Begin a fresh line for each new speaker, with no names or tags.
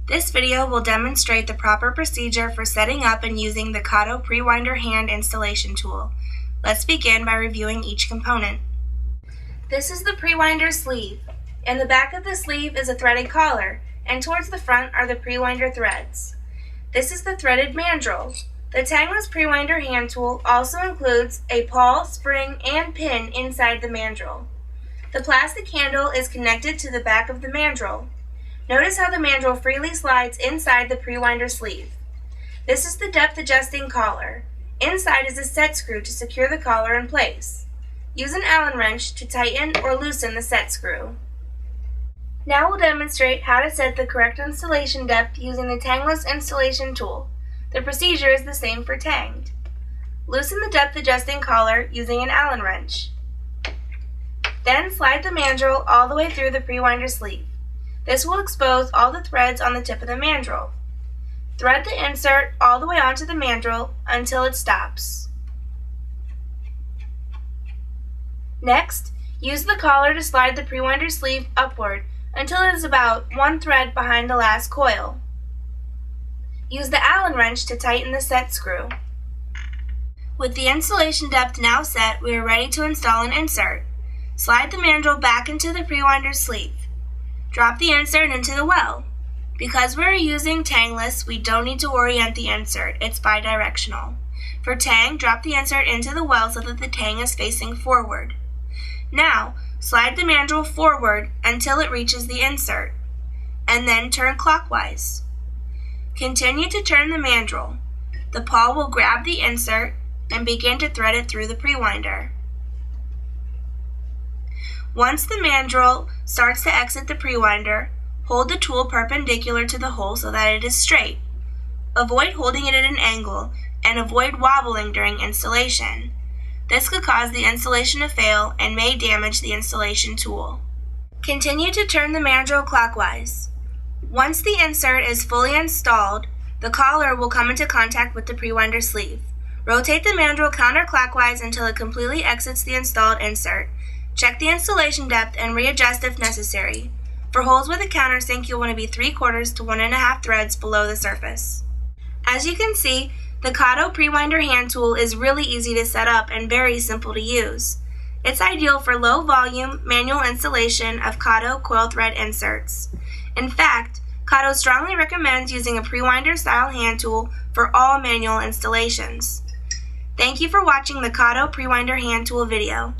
This video will demonstrate the proper procedure for setting up and using the KATO Prewinder hand installation tool. Let's begin by reviewing each component. This is the Prewinder sleeve. In the back of the sleeve is a threaded collar, and towards the front are the Prewinder threads. This is the threaded mandrel. The Tangless Prewinder hand tool also includes a pawl, spring, and pin inside the mandrel. The plastic handle is connected to the back of the mandrel. Notice how the mandrel freely slides inside the Prewinder sleeve. This is the depth adjusting collar. Inside is a set screw to secure the collar in place. Use an Allen wrench to tighten or loosen the set screw. Now we'll demonstrate how to set the correct installation depth using the Tangless installation tool. The procedure is the same for tanged. Loosen the depth adjusting collar using an Allen wrench. Then slide the mandrel all the way through the Prewinder sleeve. This will expose all the threads on the tip of the mandrel. Thread the insert all the way onto the mandrel until it stops. Next, use the collar to slide the Prewinder sleeve upward until it is about one thread behind the last coil. Use the Allen wrench to tighten the set screw. With the installation depth now set, we are ready to install an insert. Slide the mandrel back into the Prewinder sleeve. Drop the insert into the well. Because we're using tangless, we don't need to orient the insert, it's bidirectional. For tang, drop the insert into the well so that the tang is facing forward. Now, slide the mandrel forward until it reaches the insert, and then turn clockwise. Continue to turn the mandrel. The pawl will grab the insert and begin to thread it through the Prewinder. Once the mandrel starts to exit the Prewinder, hold the tool perpendicular to the hole so that it is straight. Avoid holding it at an angle and avoid wobbling during installation. This could cause the installation to fail and may damage the installation tool. Continue to turn the mandrel clockwise. Once the insert is fully installed, the collar will come into contact with the Prewinder sleeve. Rotate the mandrel counterclockwise until it completely exits the installed insert. Check the installation depth and readjust if necessary. For holes with a countersink, you'll want to be 3/4 to 1.5 threads below the surface. As you can see, the KATO Prewinder hand tool is really easy to set up and very simple to use. It's ideal for low volume, manual installation of KATO coil thread inserts. In fact, KATO strongly recommends using a Prewinder style hand tool for all manual installations. Thank you for watching the KATO Prewinder hand tool video.